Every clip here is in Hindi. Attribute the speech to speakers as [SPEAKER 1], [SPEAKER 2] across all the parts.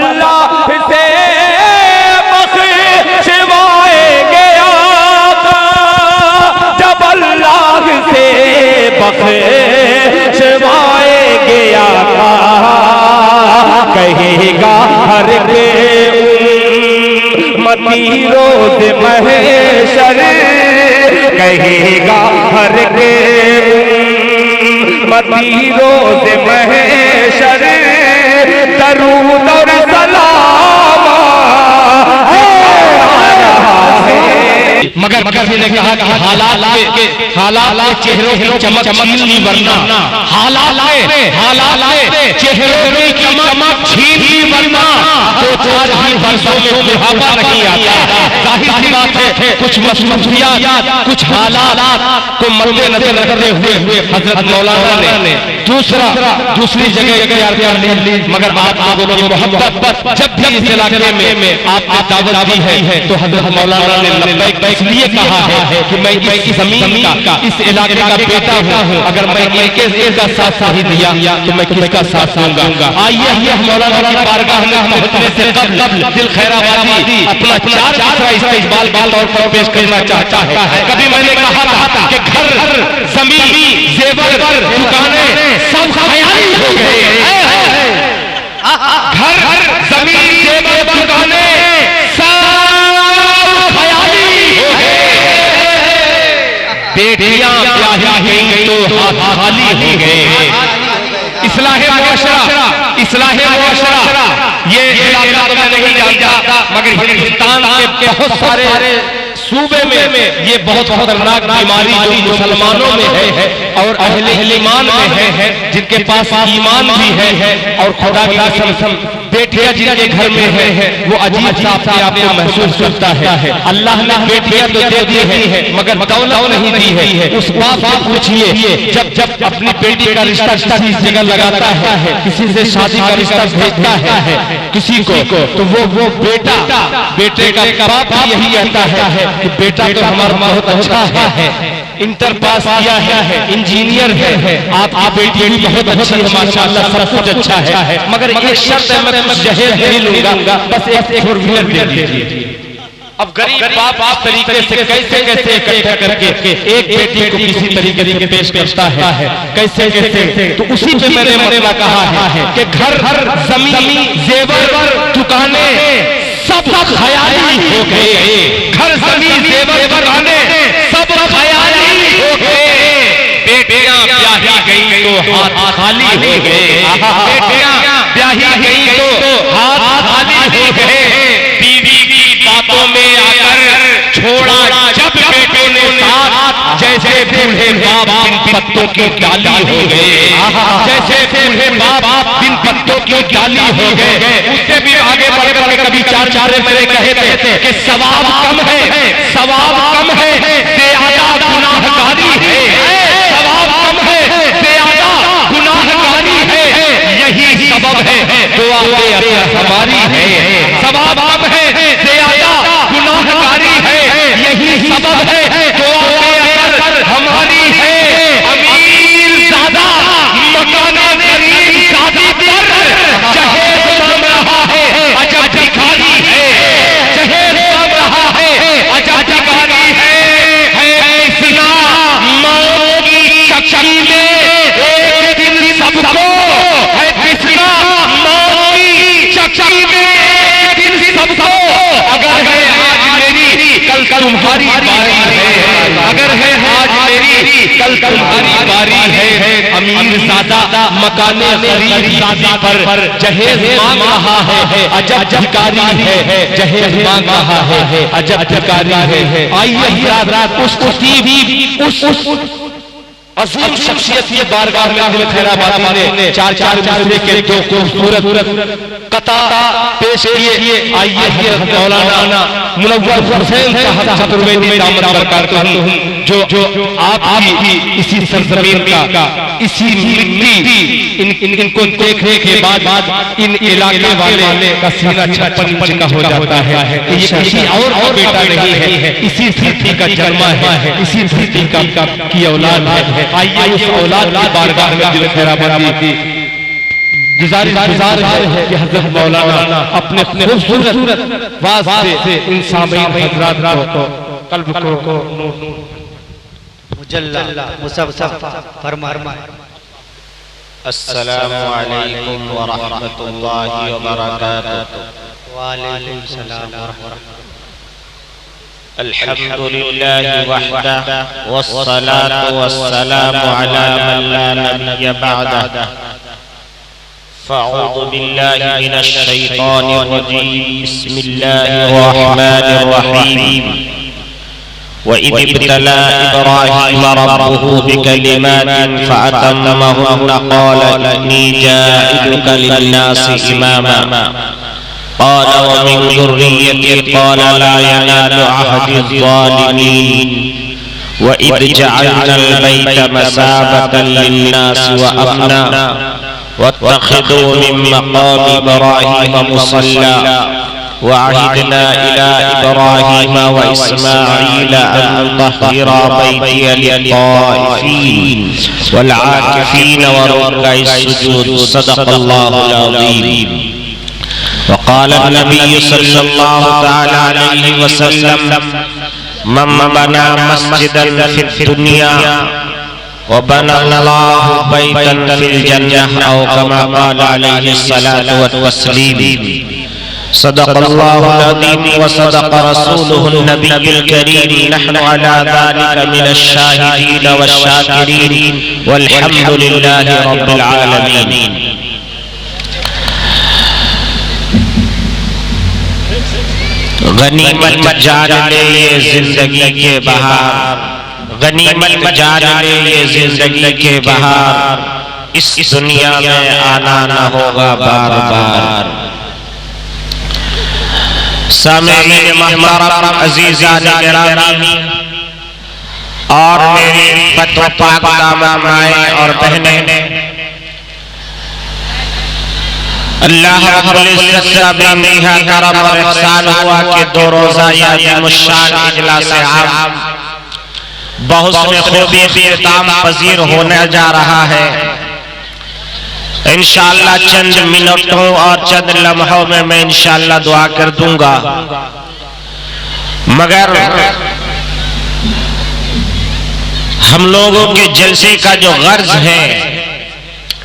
[SPEAKER 1] अल्लाह से बख्शवाए गया था, जब अल्लाह से बख्शवाए गया था, कहेगा हर के उम्मती रोज़ महशर, कहेगा हर के उम्मती रोज़ महशर, दरूद और सलाम
[SPEAKER 2] मगर ने कहा कि हालात चेहरों की चमक छीन वरना, हालात चेहरों की चमक छीन वरना तो 4 ही वर्षों में बुढ़ापा नहीं आता। जाहिर सी बात है कुछ मसरूफियात, कुछ हालात को मद्देनजर रखते हुए हजरत मौलाना ने दूसरी जगह इख्तियार कर ली। मगर आप लोगों की मोहब्बत जब भी इस इलाके में आपने दावत दी है तो हजरत मौलाना ने लब्बैक इसलिए कहा है कि मैं इस ज़मीन का, इस इलाके का बेटा हूँ, अगर मैं इसका साथ नहीं दिया तो मैं किसका साथ दूंगा। आइए मौलाना की बारगाह में हम उतरने से कब्ल दिल खैराबादी अपना 4 इस्तेमाल तौर पर पेश करना चाहता है। कभी मैंने कहा था कि घर ज़मीन ज़ेवर दुकानें सब ख्याली हो गए, घर ज़मीन ज़ेवर दुकानें बेटियां ब्याही गई तो हाथ खाली हो गए। इस्लाहे मुआशरा ये इलाका तो मैं नहीं जानता, मगर हिंदुस्तान के बहुत सारे सूबे में ये बहुत खतरनाक बीमारी जो मुसलमानों में है और अहले ईमान में है, जिनके पास ईमान भी है और खुदा की कसम बेटियां जिनके घर में है वो अजीब सा अपने आप को महसूस करता है। अल्लाह ने बेटियां तो दे दी है मगर दौलत नहीं दी है। उस बाप से पूछिए जब अपनी बेटी का रिश्ता किसी जगह लगाता है, किसी से शादी का रिश्ता भेजता है किसी को, तो वो बेटे का बाप यही कहता है कि बेटा तो हमारा बहुत अच्छा है, इंटर पास किया है, इंजीनियर है, आपकी बेटी भी बहुत अच्छी है, माशाअल्लाह सब कुछ अच्छा है, मगर एक शर्त है, मैं कुछ जहेज नहीं लूंगा, बस एक 4 व्हीलर दे दीजिए। अब गरीब बाप इस तरीके से कैसे इकट्ठा करके एक बेटी को किसी तरीके से पेश करता है, कैसे तो उसी पे मैंने कहा है कि घर ज़मीन ज़ेवर दुकानें सब ख्याली हो गए, घर ज़मीन ज़ेवर दुकानें सब ख्याली हो गए। बेटियां ब्याही गई तो हाथ खाली हो गए, बेटियां ब्याही गई तो हाथ खाली हो गए। बीवी की बातों में आकर छोड़ा जब बेटों ने साथ, जैसे बूढ़े बाप बिन पत्तों की डाली हो गए, जैसे बूढ़े बाप बिन पत्तों की डाली हो गए। उससे भी आगे बढ़ कभी 4 मेरे कहे थे कि सवाब कम है, ज़्यादा गुनाहगारी है, सवाब कम है, ज़्यादा गुनाहगारी है, यही सबब है दुआ हमारी है, सवाब कम है, ज़्यादा गुनाहगारी है, यही सबब है दुआ हमारी है। अमीर ज़्यादा मकाना गरीब शादी पर जहेज बन रहा है, अजब भिखारी है, जहेज बन रहा है, अजब भिखारी है। इतना मौत की चक्की में एक दिन सबको है, इतना मौत की चक्की में एक दिन सबको, अगर है आज मेरी कल तुम्हारी बारी है, अगर है आज मेरी कल तुम्हारी बारी है। अमीर ज़्यादा मकाने गरीब शादी पर जहेज मांग रहा है, अजब भिखारी है, जहेज मांग रहा है, अजब भिखारी है। आइए रात उस अजीम शख्सियत की बारगाह में दिल खैराबादी ने 4 मिसरे के 2 खूबसूरत कता पेश किए। आइए हज़रत मौलाना मुनव्वर हुसैन साहब चतुर्वेदी दामद बरकातहू जो आपकी इसी सरजमीन का इसी मिट्टी इनको देखने के बाद इन इलाके वाले का सीना 56 का हो जाता है। ये किसी और बेटा नहीं है, इसी धरती का जन्मा है, इसी धरती की औलाद है। आइए उस औलाद की बारगाह में दिल खैराबादी गुजार है कि हज़रत मौलाना अपने खूबसूरत वाज़ से इन सामीन हज़रात को कल्ब को
[SPEAKER 3] मुजल्ला मुसफ़्फ़ा फरमाए।
[SPEAKER 4] अस्सलामु अलैकुम व रहमतुल्लाहि व बरकातुहू।
[SPEAKER 3] वालेकुम सलाम व रहमतुल्लाह।
[SPEAKER 4] अल्हम्दुलिल्लाहि वहदह वस्सलातु वस्सलामु अला मन ला नबिय्य बअदह। फ़अऊज़ु बिल्लाहि मिनश शैतानिर रजीम। बिस्मिल्लाहिर रहमानिर रहीम। वइज़ इब्तला इब्राहीम रब्बुहु बिकलिमातिन फ़अतम्महुन्ना क़ाल इन्नी जाइलुका लिन्नासि इमामा क़ाल वमिन ज़ुर्रिय्यती क़ाल ला यनालु अहदी ज़्ज़ालिमीन। वइज़ जअलनल बैत मसाबतन लिन्नासि व अमना वत्तख़िज़ू मिन मक़ामि इब्राहीम मुसल्ला वअहिदना इला इब्राहीम व इस्माईल अन तत्हिरा बैतिय लित्ताइफीन वल आकिफीन व रुक्कइस्सुजूद। सदक़ल्लाहुल अज़ीम। वक़ाल नबी सल्लल्लाहु तआला अलैहि वसल्लम मन बना मस्जिदन फिद दुनिया व बना अल्लाहु बैतन फिल जन्नह औ कमा क़ाल अलैहि सलातु व तस्लीम। सदक़ल्लाहुल अज़ीम व सदक़ रसूलुहुन नबियुल करीम। नहनु अला ज़ालिका मिनश शाहिदीन वश्शाकिरीन वल्हम्दुलिल्लाहि रब्बिल आलमीन। गनीमत जान ले ये जिंदगी के बहार, गनीमत जान ले ये जिंदगी के बहार, इस दुनिया में आना न होगा बार बार। सामीन मोहतरम अज़ीज़ान गिरामी और मेरी फतवा पाक दामन माएं और बहनें, अल्लाह रब्बुल इज्जत का बेमियां करम और ihसान हुआ कि 2 रोज़ा यानी मुशान इजलास आम बहुस्न खूबी इख्तिताम पजीर होने जा रहा है। इंशाअल्लाह चंद मिनटों और चंद लम्हों में मैं इंशाअल्लाह दुआ कर दूंगा, मगर हम लोगों के जलसे का जो गर्ज है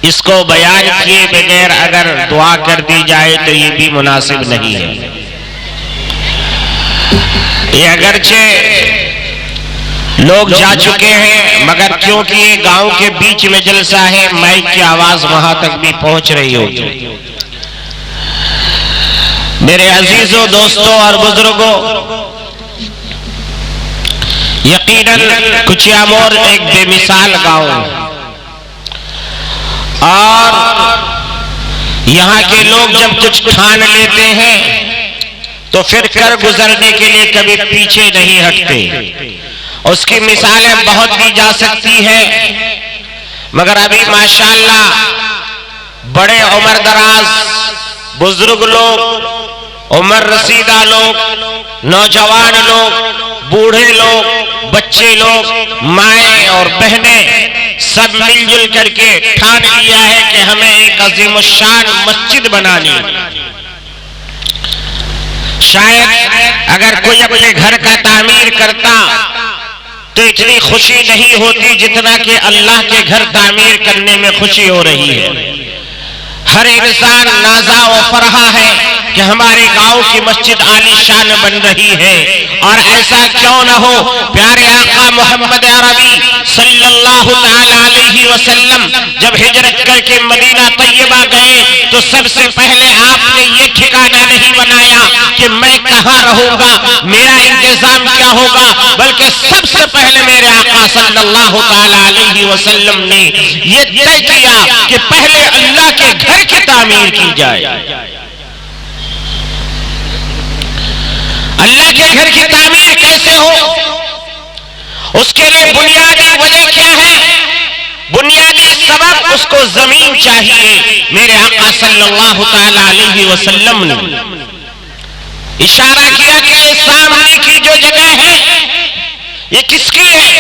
[SPEAKER 4] इसको बयान किए बगैर अगर दुआ कर दी जाए तो ये भी मुनासिब नहीं है। ये अगरचे लोग जा चुके हैं, मगर क्योंकि ये गांव के बीच में जलसा है, माइक की आवाज वहां तक भी पहुंच रही होगी। मेरे अजीजों, दोस्तों और बुजुर्गों, यकीनन कुचियामोर एक बेमिसाल गांव है और यहाँ के लोग जब कुछ ठान लेते हैं तो फिर कर गुजरने के लिए कभी पीछे नहीं हटते। उसकी मिसालें बहुत दी जा सकती है, मगर अभी माशाअल्लाह बड़े उम्र दराज बुजुर्ग लोग, उम्र रसीदा लोग, नौजवान लोग, बूढ़े लोग, बच्चे लोग, माएँ और बहनें सब मिलजुल करके ठान लिया है कि हमें एक अजीमुशान मस्जिद बनानी। शायद अगर कोई अपने घर का तामीर करता तो इतनी खुशी नहीं होती जितना कि अल्लाह के घर तामीर करने में खुशी हो रही है। हर इंसान नाज़ा व फरहा है कि हमारे गांव की मस्जिद आलीशान बन रही है, और ऐसा क्यों न हो। प्यारे आका मोहम्मद अरबी सल्लल्लाहु तआला अलैहि वसल्लम जब हिजरत करके मदीना तैयबा गए तो सबसे पहले आपने ये ठिकाना नहीं बनाया कि मैं कहाँ रहूंगा, मेरा इंतजाम क्या होगा, बल्कि सबसे पहले मेरे आका सल्लल्लाहु तआला अलैहि वसल्लम ने ये तय किया कि पहले अल्लाह के घर की तामीर की जाए। अल्लाह के घर की तामीर कैसे हो, उसके लिए बुनियादी वजह क्या है, बुनियादी सबब उसको जमीन चाहिए। मेरे आका सल्लल्लाहु तआला अलैहि वसल्लम ने इशारा किया कि ये सामने की जो जगह है ये किसकी है।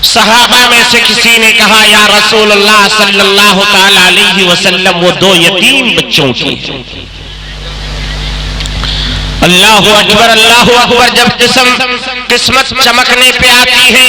[SPEAKER 4] सहाबा में से किसी ने कहा, या रसूलुल्लाह सल्लल्लाहु ताला अलैहि वसल्लम, वो दो यतीम बच्चों की। अल्लाहु अकबर, अल्लाहु अकबर। जब किस्मत चमकने पे आती है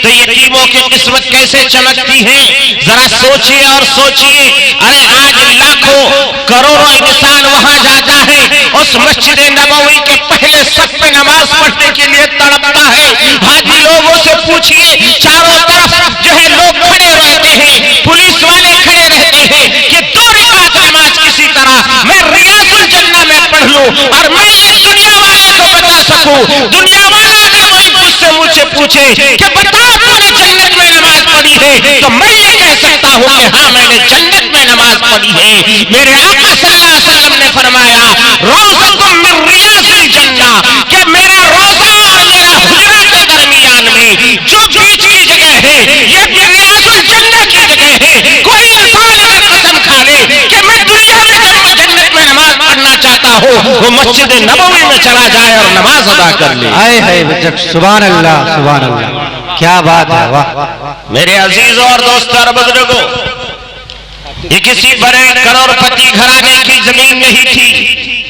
[SPEAKER 4] तो यतीमों की किस्मत कैसे चमकती है, जरा सोचिए और सोचिए। अरे आज लाखों करोड़ों इंसान वहां जाता है, उस मस्जिद नबवी के पहले सफ पे नमाज पढ़ने के लिए तड़पता है। हाजी लोगों से पूछिए, चारों तरफ जो है लोग खड़े रहते हैं, पुलिस वाले खड़े रहते हैं कि 2 रकात नमाज किसी तरह मैं रियाजुल जन्नह में पढ़ लूं और मैं ये दुनिया वाले को बता सकूं। दुनिया वाला अगर कोई मुझसे पूछे कि बता तूने जन्नत में नमाज पढ़ी है, तो मैं ये कह सकता हूं कि हाँ, मैंने जन्नत में नमाज पढ़ी है। मेरे आका सल्लल्लाहु अलैहि वसल्लम ने फरमाया, रौज़तुम मिन रियाज़िल जन्नह, कि मेरा रोजा और मेरा हुजरा के दरमियान में जो बीच की जगह है, ये रियाज़ुल जन्नह की जगह है। कोई इंसान अगर कसम खा ले कि मैं दुनिया में जब जन्नत में नमाज पढ़ना चाहता हूं, वो मस्जिद नबवी में चला जाए और नमाज अदा कर ले।
[SPEAKER 3] आए है, सुभान अल्लाह, सुभान अल्लाह, क्या बात है, वाह।
[SPEAKER 4] मेरे अजीज और दोस्त और बुजुर्गों, ये किसी बड़े करोड़पति घराने की जमीन नहीं थी,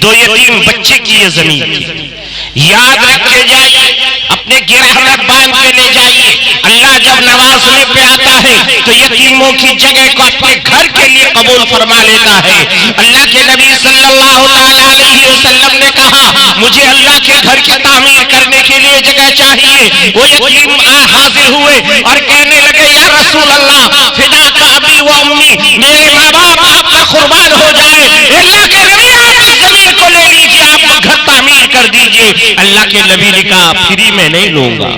[SPEAKER 4] 2 यतीम बच्चे की ये जमीन थी। याद रख के जाइए, अपने गिरह में बांध के ले जाइए। अल्लाह जब नवाजने पे आता है तो यतीमों की जगह को अपने घर के लिए कबूल फरमा लेता है। अल्लाह के नबी सल्लल्लाहु अलैहि वसल्लम ने कहा, मुझे अल्लाह के घर की तामीर करने के लिए जगह चाहिए। वो यतीम हाजिर हुए और कहने लगे, या रसूल अल्लाह, फिदा का अबी व उम्मी, मेरे माँ बाप आपका कुर्बान हो जाए। अल्लाह के नबी, आप इस जमीन को ले लीजिए, आप घर तामीर कर दीजिए। अल्लाह के नबी ने कहा, फ्री में नहीं लूंगा।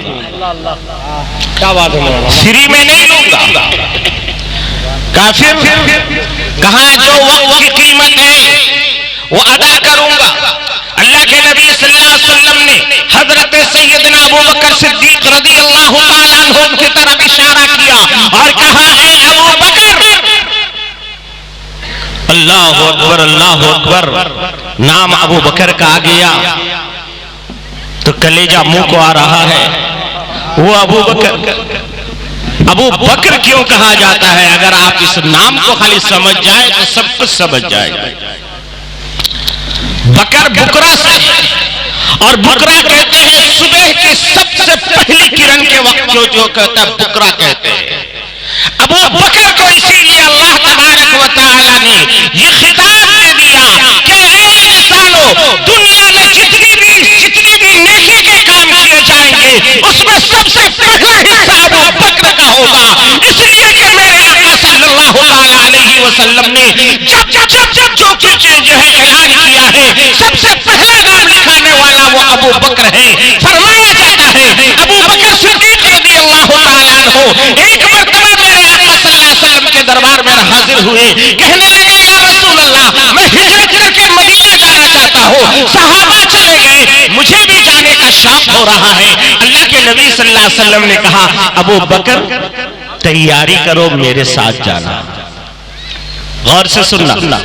[SPEAKER 4] क्या बात है, फ्री में नहीं लूंगा। काफिर कहा, जो वक्त की कीमत है वो अदा करूंगा। अल्लाह के नबी सल्लल्लाहु अलैहि वसल्लम ने हजरत सैयदना अबू बकर सिद्दीक रज़ियल्लाहु ताला अन्हु की तरफ इशारा किया और कहा, है अबू बकर। अल्लाहु अकबर, अल्लाहु अकबर। नाम अबू बकर का आ गया तो कलेजा मुंह को आ रहा है। वो अबू बकर, अबू बकर क्यों कहा जाता है? अगर आप इस नाम को खाली समझ जाए तो सब कुछ समझ जाएगा। बकर बुकरा से, और बुकरा कहते हैं सुबह की सबसे पहली किरण के वक्त जो कहता है बुकरा कहते हैं। अबू बकर को इसीलिए अल्लाह तबारक व तआला ने ये खिताब दे दिया कि ऐ इंसानों, दुनिया में जितनी भी नेकी के काम किए जाएंगे उसमें सबसे पहला हिस्सा अबू बकर का होगा। इसलिए कि मेरे आका सल्लल्लाहु अलैहि वसल्लम ने जब जो कुछ जो है ऐलान किया है, सबसे पहला नाम लिखाने वाला वो अबू बकर है। फरमाया जाता है, अबू बकर सिद्दीक रज़ियल्लाहु ताला अन्हु एक मर्तबा मेरे आका सल्लल्लाहु अलैहि वसल्लम के दरबार में हाजिर हुए। कहने लगे, या रसूल अल्लाह, मैं हिजरत करके मदीना जाना चाहता हूँ। सहाबा चले गए, मुझे भी जाने का शौक हो रहा है। अल्लाह के नबी सल्लल्लाहु अलैहि वसल्लम ने कहा, अबू बकर तैयारी करो, मेरे साथ जाना। गौर से सुनना,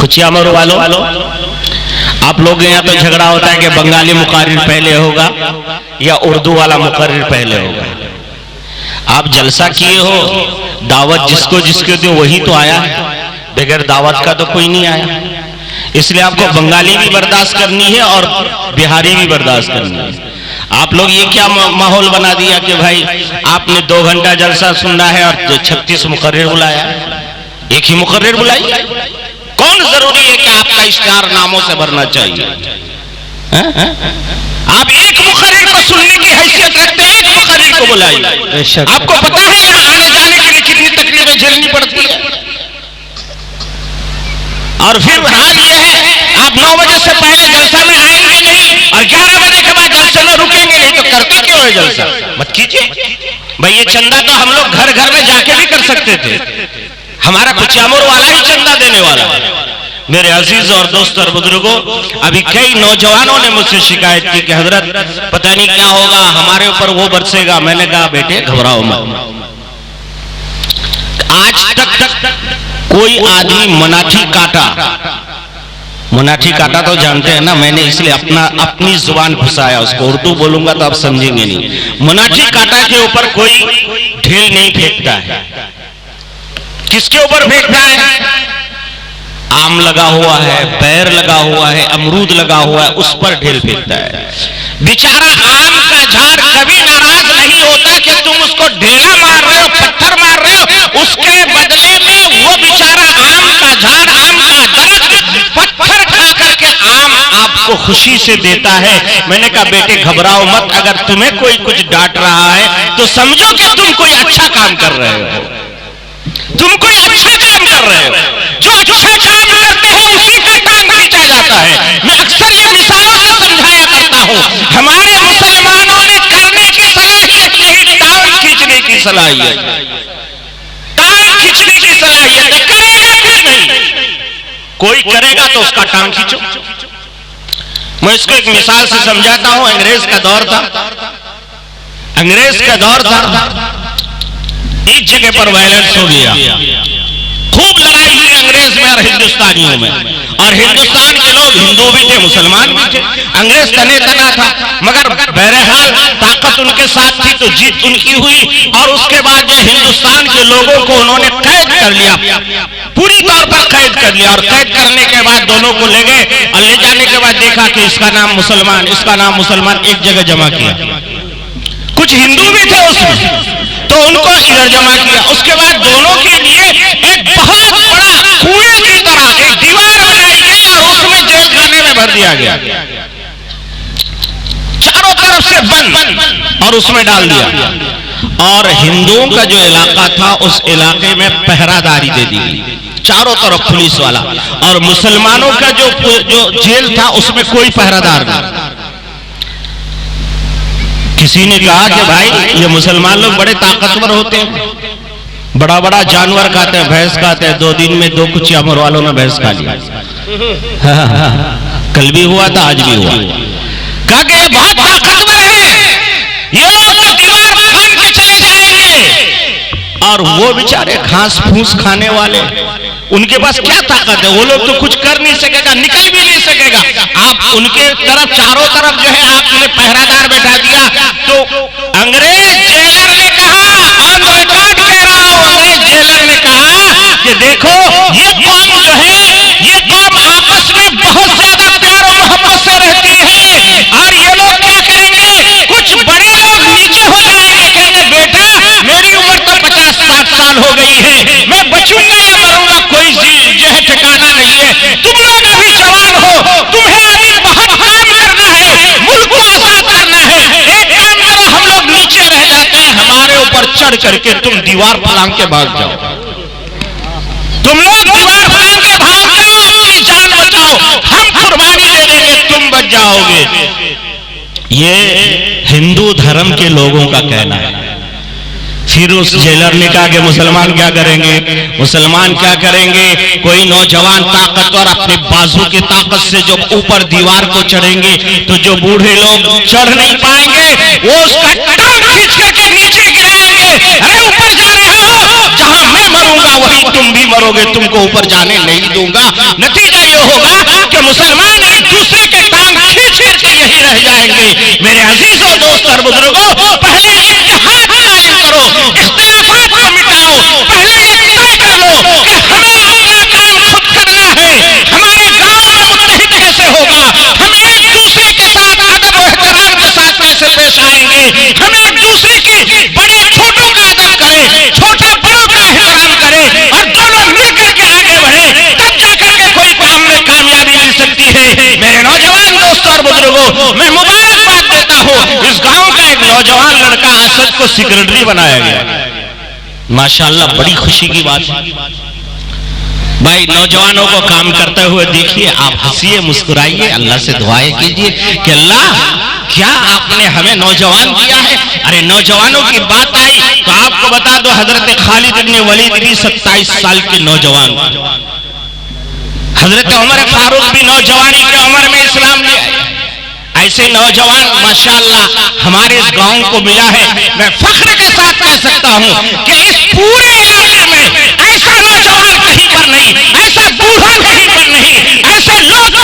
[SPEAKER 4] कुछ यामर वालों, आप लोग यहाँ तो झगड़ा होता है कि बंगाली मुकर्रिर पहले होगा या उर्दू वाला मुकर्रिर पहले होगा। आप जलसा किए हो, दावत जिसको जिसके दो वही तो आया है, बगैर दावत का तो कोई नहीं आया। इसलिए आपको बंगाली भी बर्दाश्त करनी है और बिहारी भी बर्दाश्त करनी है। आप लोग ये क्या माहौल बना दिया कि भाई आपने 2 घंटा जलसा सुनना है और 36 मुकर्रिर बुलाया। एक ही मुकर्रिर बुलाइए। कौन जरूरी है कि आपका इश्तिहार नामों से भरना चाहिए? आप एक मुकर्रिर को सुनने की हैसियत रखते हैं, एक मुकर्रिर को बुलाइए। आपको पता है यहाँ आने जाने के लिए कितनी तकलीफें झेलनी पड़ती है। और फिर हाल ये है, आप 9 बजे से पहले जलसा में आएंगे नहीं और 11 बजे के बाद जलसे में रुकेंगे नहीं, तो करते क्यों है जलसा? मत कीजिए भाई। ये चंदा तो हम लोग घर घर में जाके भी कर सकते थे। हमारा कुचामुर वाला ही चंदा देने वाला है। मेरे अजीज और दोस्त और बुजुर्गों, अभी कई नौजवानों ने मुझसे शिकायत की कि हजरत पता नहीं क्या होगा, हमारे ऊपर वो बरसेगा। मैंने कहा, बेटे घबराओ मत। आज तक कोई आदमी मनाठी काटा
[SPEAKER 2] मुनाठी काटा तो जानते हैं ना, मैंने इसलिए अपनी जुबान घुसाया उसको, उर्दू बोलूंगा तो आप समझेंगे नहीं। मुनाठी काटा के ऊपर कोई ढेल नहीं फेंकता है। किसके ऊपर फेंकता है? आम लगा हुआ है, बैर लगा हुआ है, अमरूद लगा हुआ है, उस पर ढेल फेंकता है।
[SPEAKER 4] बेचारा आम का झाड़ कभी नाराज नहीं होता कि तुम उसको ढेला मार रहे हो, पत्थर मार रहे हो, उसके बदले में वो बेचारा आम का झाड़, आम का दरख्त पत्थर खा करके आम आपको खुशी से देता है। मैंने कहा बेटे घबराओ मत, अगर तुम्हें कोई कुछ डांट रहा है तो समझो कि तुम कोई अच्छा काम कर रहे हो, तुम कोई अच्छा काम कर रहे हो। जो अच्छा काम करते हैं उसी का टांग खींचा जाता है। मैं अक्सर ये मिसालों से समझाया करता हूँ। हमारे मुसलमानों में करने की सलाहियत नहीं, टांग खींचने की सलाहियत, टांग खींचने की सलाहियत है। करेगा कुछ नहीं, कोई करेगा तो उसका टांग खींचो। मैं इसको एक मिसाल से समझाता हूं। अंग्रेज का दौर था, अंग्रेज का दौर था, एक जगह पर वायलेंस हो गया, खूब लड़ाई हुई अंग्रेज में और हिंदुस्तानियों में। और हिंदुस्तान के लोग हिंदू भी थे, मुसलमान भी थे। अंग्रेज तने तना था, मगर बहरहाल ताकत उनके साथ थी तो जीत उनकी हुई। और उसके बाद जो हिंदुस्तान के लोगों को उन्होंने कैद कर लिया, पूरी तौर पर कैद कर लिया। और कैद करने के बाद दोनों को ले गए और ले जाने के बाद देखा कि इसका नाम मुसलमान, इसका नाम मुसलमान, एक जगह जमा किया। कुछ हिंदू भी थे उसमें, तो उनको इधर जमा किया। उसके बाद दोनों के लिए एक बहुत बड़ा कुएं की तरह एक दीवार बनाई गई और उसमें जेल खाने में भर दिया गया, चारों तरफ से बंद, और उसमें डाल दिया। और हिंदुओं का जो इलाका था उस इलाके में पहरादारी दे दी गई, चारों तरफ पुलिस वाला। और मुसलमानों का जो जेल था उसमें कोई पहरादार नहीं। किसी ने कहा कि भाई ये मुसलमान लोग बड़े ताकतवर होते हैं, बड़ा बड़ा जानवर खाते हैं, भैंस खाते हैं। 2 दिन में 2 कुछ अमर वालों ने भैंस खा लिया। कल भी हुआ था, आज भी हुआ। कहा कि ये बहुत ताकतवर है, ये लोग दीवार फाड़ के चले जाएंगे। और वो बेचारे घास फूस खाने वाले, उनके पास क्या ताकत है? वो लोग तो कुछ कर नहीं सकेगा, निकल भी नहीं सकेगा। आप उनके तरफ चारों तरफ जो है आपने पहरादार बैठा दिया। तो अंग्रेज जेलर ने कहा, ऑन रिकॉर्ड कह रहा हूं, अंग्रेज जेलर ने कहा कि देखो ये कौम जो है, ये कौम आपस में बहुत ज्यादा प्यार और मोहब्बत से रहती है। और ये लोग क्या करेंगे, कुछ बड़े लोग नीचे हो जाएंगे, कहेंगे बेटा मेरी उम्र तो 50-60 साल हो गई है, मैं बचूंगा या मरूंगा कोई जो है ठिकाना नहीं है। तुम लोग अभी जवान हो, तुम्हें अभी बहुत काम करना है, मुल्क को आजाद करना है। एक काम करो, हम लोग नीचे रह जाते हैं, हमारे ऊपर चढ़ करके तुम दीवार फलांग के भाग जाओ। तुम लोग दीवार फलांग के भाग जाओ, अपनी जान बचाओ, हम कुर्बानी दे देंगे, तुम बच जाओगे। ये हिंदू धर्म के लोगों का कहना है। फिर उस जेलर ने कहा कि मुसलमान क्या करेंगे, मुसलमान क्या करेंगे? कोई नौजवान ताकतवर अपने बाजू की ताकत से जो ऊपर दीवार को चढ़ेंगे तो जो बूढ़े लोग चढ़ नहीं पाएंगे वो उसका टांग खींच करके नीचे गिराएंगे। अरे ऊपर जा रहे हो, जहां मैं मरूंगा वहीं तुम भी मरोगे, तुमको ऊपर जाने नहीं दूंगा। नतीजा ये होगा कि मुसलमान एक दूसरे के टांग खींच करके यही रह जाएंगे। मेरे अजीजों, दोस्तों और बुजुर्गों, पहले इत्तेहाद कायम करो, इख्तिलाफात को मिटाओ। पहले ये तय कर लो कि हमें अपना काम खुद करना है। हमारे गांव में मुत्तहिद कैसे होगा, हम एक दूसरे के साथ अदब और एहतराम के साथ कैसे पेश आएंगे, हम एक दूसरे के बड़े छोटों का अदब करें, छोटा बड़ों का एहतराम करें और दोनों मिलकर के आगे बढ़े, तब जाकर के कोई काम में कामयाबी मिल सकती है। मेरे नौजवान दोस्तों और बुजुर्गों, मैं मुबारकबाद देता हूँ, इस गांव का एक नौजवान लड़का असद को सेक्रेटरी बनाया गया। माशाअल्लाह, बड़ी खुशी की बात है। भाई नौजवानों को काम करते हुए देखिए, आप हंसिए, मुस्कुराइए, अल्लाह से दुआएं कीजिए कि अल्लाह क्या आपने हमें नौजवान दिया है। अरे नौजवानों की बात आई तो आपको बता दो, हजरत खालिद इब्न वलीद भी 27 साल के नौजवान, हजरत उमर फारूक भी नौजवानी की उम्र में इस्लाम ले आए। ऐसे नौजवान माशाअल्लाह हमारे इस गांव को मिला है। मैं फख्र के साथ कह सकता हूं कि इस पूरे इलाके में ऐसा नौजवान कहीं पर नहीं, ऐसा बूढ़ा कहीं पर नहीं, ऐसे लोग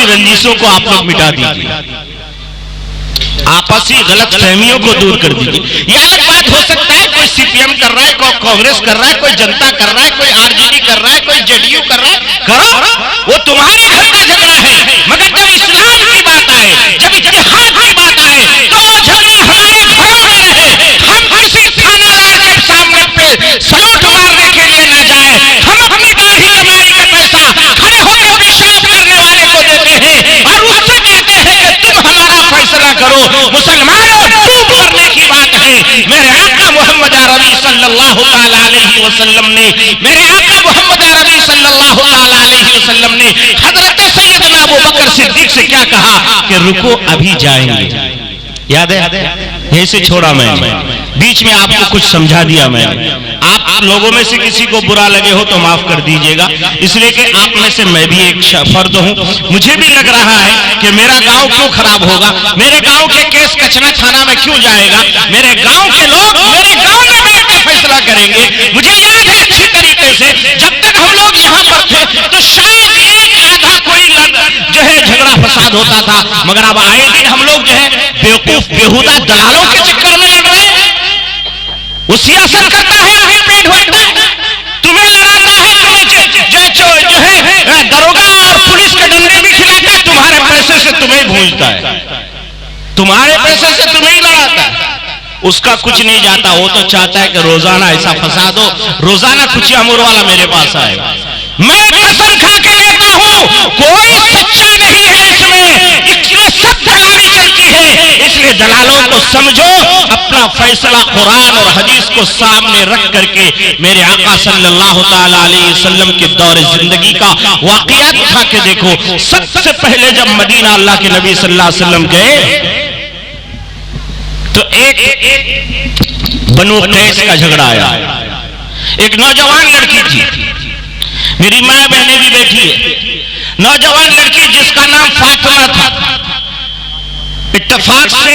[SPEAKER 2] आपसी रंजिशों को आप लोग मिटा दीजिए, आपसी गलत फहमियों को दूर कर दीजिए। यह अलग बात हो सकता है कोई सीपीएम कर रहा है, कोई कांग्रेस कर रहा है, कोई जनता कर रहा है, कोई आरजेडी कर रहा है, कोई जेडीयू कर रहा है, करो, वो तुम्हारे घर का झगड़ा है। मगर जब इस्लाम की बात आए, जब इत्तेहाद की बात आए, तो वो झगड़ा हमारे घरों में रहे। हम किसी थानेदार के सामने पे सलूट मारने के लिए न जाए, हम अपनी दाढ़ी कमाई का पैसा खड़े होकर पेशाब करने वाले को देते हैं और उससे कहते हैं कि तुम हमारा फैसला करो। मुसलमानों, चुप करने की बात है। मेरे आका मोहम्मद अरबी सल्लल्लाहु ताला अलैहि वसल्लम ने, मेरे आका मोहम्मद अरबी सल्लल्लाहु ताला अलैहि वसल्लम ने हजरत सैयदना अबू बकर सिद्दीक से क्या कहा कि रुको, अभी जाएंगे। याद है? यहीं से छोड़ा मैंने, बीच में आपको कुछ समझा दिया मैंने। आप लोगों में से किसी को बुरा लगे हो तो माफ कर दीजिएगा, इसलिए कि आप में से मैं भी एक फर्द हूं। मुझे भी लग रहा है कि मेरा गांव क्यों खराब होगा, मेरे गांव के केस कचना थाना में क्यों जाएगा, मेरे गांव के लोग मेरे गांव में बैठकर फैसला करेंगे। मुझे याद है अच्छी तरीके से, जब तक हम लोग यहाँ पर थे तो शायद एक आधा कोई जो है झगड़ा फसाद होता था, मगर अब आए दिन हम लोग जो है बेवकूफ बेहुदा दलालों के चक्कर में लड़ रहे हैं। वो सियासत करता है, तुम्हें पेट भरता है, तुम्हें लड़ाता है, तुम्हें जो है दरोगा और पुलिस के डंडे भी खिलाता है, तुम्हारे पैसे से तुम्हें भूलता है, तुम्हारे पैसे से तुम्हें ही लड़ाता है। उसका कुछ नहीं जाता, वो तो चाहता है कि रोजाना ऐसा फसाद हो, रोजाना कुछ अमूर वाला मेरे पास आए। मैं कसम खा के लेता हूं, कोई सच्चा नहीं है इसमें, इसमें सब दलाली चलती है। इसलिए दलालों को समझो, अपना फैसला कुरान और हदीस को सामने रख करके मेरे आका सल्लल्लाहु ताला अलैहि वसल्लम के दौर जिंदगी का वाकया उठा के देखो। सबसे पहले जब मदीना अल्लाह के नबी सल्लल्लाहु अलैहि वसल्लम गए तो एक बनु कैस का झगड़ा आया। एक नौजवान लड़की थी, मेरी माँ बहनें भी बैठी है, नौजवान लड़की जिसका नाम फातिमा था। इत्तेफाक से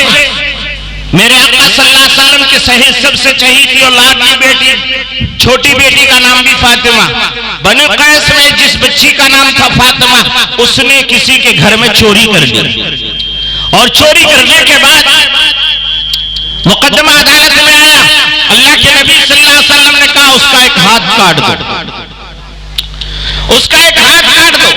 [SPEAKER 2] मेरे आका सल्लल्लाहु अलैहि वसल्लम के सही सबसे चहीती और लाडली बेटी, छोटी बेटी का नाम भी फातिमा। बनु कैस में जिस बच्ची का नाम था फातिमा, उसने किसी के घर में चोरी कर ली और चोरी करने के बाद मुकदमा अदालत में आया। अल्लाह के नबी सल्लल्लाहु अलैहि वसल्लम ने कहा उसका एक हाथ काट दो, उसका एक हाथ काट दो।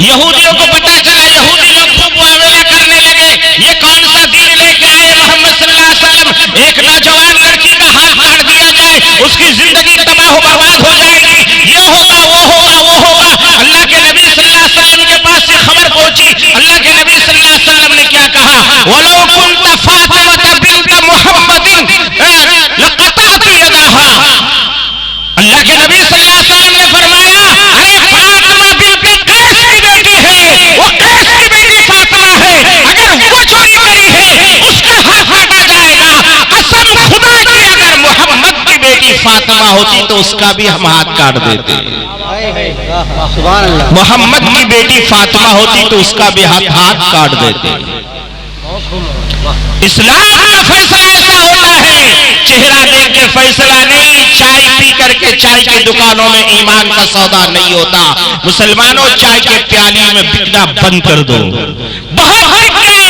[SPEAKER 2] यहूदियों को पता चला, यहूदी लोग खूब मुआवजा करने लगे, ये कौन सा दिन लेके आए मोहम्मद सल्लल्लाहु अलैहि वसल्लम, एक नौजवान लड़की का हाथ काट दिया जाए, उसकी जिंदगी तबाह बर्बाद हो जाएगी, ये होगा वो होगा वो होगा। अल्लाह के नबी सल्लल्लाहु अलैहि वसल्लम के पास ये खबर पहुंची। अल्लाह के नबी सल्लल्लाहु अलैहि वसल्लम ने क्या कहा, वलो कुंत फातिमा बिन्त मुहम्मदिन लक़तअतु यदाहा। अल्लाह के नबी सल्लल्लाहु अलैहि वसल्लम ने फरमाया, अरे फातिमा बिन्त कैस की बेटी है, वो कैस की बेटी फातिमा है, अगर वो चोरी करी है उसका हाथ काटा जाएगा। कसम खुदा की, अगर मोहम्मद की बेटी फातिमा होती तो उसका भी हम हाथ काट देते। मोहम्मद की बेटी फातिमा होती तो उसका भी हाथ काट देते। इस्लाम का फैसला ऐसा होता है, चेहरा देख के फैसला नहीं, चाय पी करके चाय की दुकानों में ईमान का सौदा नहीं होता। मुसलमानों, चाय के प्याली में बिकना बंद कर दो। बहुत बिक गए,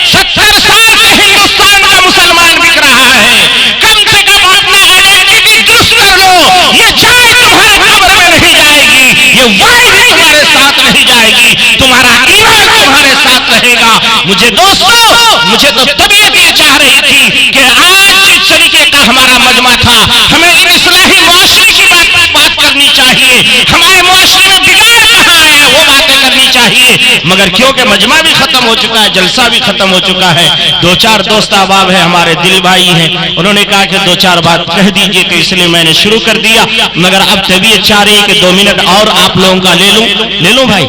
[SPEAKER 2] 70 साल से हिंदुस्तान का मुसलमान बिक रहा है। कम से कम अपना आइडेंटिटी दुरुस्त कर लो। ये चाय तुम्हारे कब्र में नहीं जाएगी, ये वाई भी तुम्हारे साथ नहीं जाएगी, तुम्हारा ईमान तुम्हारे साथ रहेगा। मुझे दोस्तों, मुझे तो तबीयत ये चाह रही थी कि आज जिस तरीके का हमारा मजमा था, हमें एक इस्लाही मुआशरे की बात करनी चाहिए। हमारे मुआशरे में बिगाड़ कहाँ आया वो बातें करनी चाहिए, मगर क्योंकि मजमा भी खत्म हो चुका है, जलसा भी खत्म हो चुका है, दो चार दोस्त अहबाब है, हमारे दिल भाई हैं, उन्होंने कहा कि दो चार बात कह दीजिए, तो इसलिए मैंने शुरू कर दिया। मगर अब तबीयत चाह रही है कि 2 मिनट और आप लोगों का ले लूं भाई,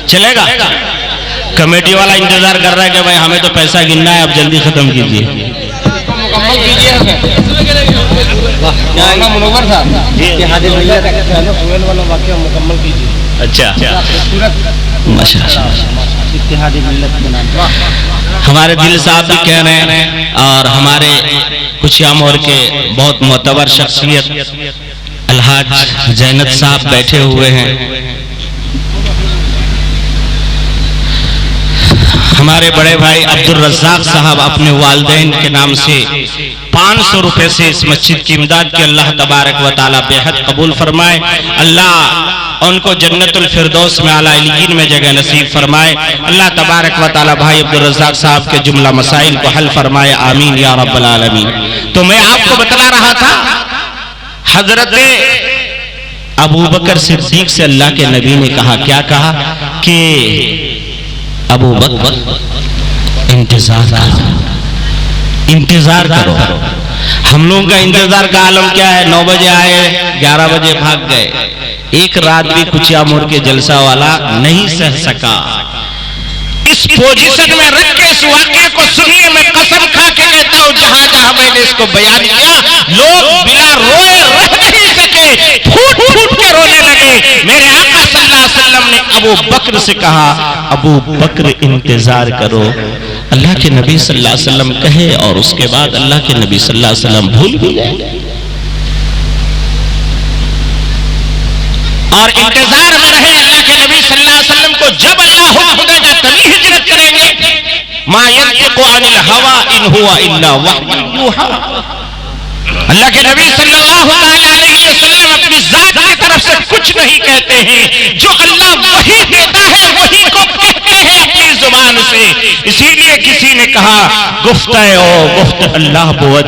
[SPEAKER 2] चलेगा? कमेटी वाला इंतजार कर रहा है कि भाई हमें तो पैसा गिनना है, अब जल्दी खत्म कीजिए। मुकम्मल कीजिए। मुकम्मल कीजिए। अच्छा, हमारे दिल साहब भी कह रहे हैं और हमारे कुछ और के बहुत मोतबर शख्सियत अलहाज जैनत साहब बैठे हुए हैं। हमारे बड़े भाई अब्दुल रज़्ज़ाक साहब अपने वालिदैन के नाम से 500 रुपए से इस मस्जिद की इमदाद की अल्लाह तबारक व तआला बेहद कबूल फरमाए। अल्लाह उनको जन्नतुल फिरदौस में आला इल्लीन में जगह नसीब फरमाए। अल्लाह तबारक व तआला भाई अब्दुल रज़्ज़ाक साहब के जुमला मसाइल को हल फरमाए, आमीन या रब्बल आलमीन। तो मैं आपको बतला रहा था, हजरत अबू बकर सिद्दीक से अल्लाह के नबी ने कहा, क्या कहा कि अबू बकर इंतजार करो। हम लोगों का इंतजार का आलम क्या है, 9 बजे आए 11 बजे भाग गए, एक रात भी कुचिया मोड़ के जलसा वाला नहीं सह सका।
[SPEAKER 4] इस पोजीशन में रख के इस वाक्य को सुनिए, मैं कसम खा के कहता हूं, जहां जहां मैंने इसको बयान किया लोग बिना रोए रह नहीं सके, फूट फूट के रोने लगे। मेरे आका सल्लल्लाहु अलैहि वसल्लम ने अबू बकर से कहा, अबू बकर इंतजार करो। अल्लाह के नबी सल्लल्लाहु अलैहि वसल्लम कहे और उसके बाद अल्लाह के नबी सल्लल्लाहु अलैहि वसल्लम भूल भी गए और इंतजार में रहे। अल्लाह के नबी सल्लल्लाहु अलैहि वसल्म को जब अल्लाह हुक्म देगा तभी हिजरत करेंगे। मा यंतिकु अनिल हवा इन हुवा इल्ला वह्युन यूहा। अल्लाह के नबी सल्लल्लाहु अलैहि वसल्लम अपनी जात की तरफ से कुछ नहीं कहते हैं, जो अल्लाह वही देता है वही को कहते हैं अपनी जुबान से। इसीलिए किसी ने कहा, गुफ्ते ओ गुफ्त अल्लाह बुवद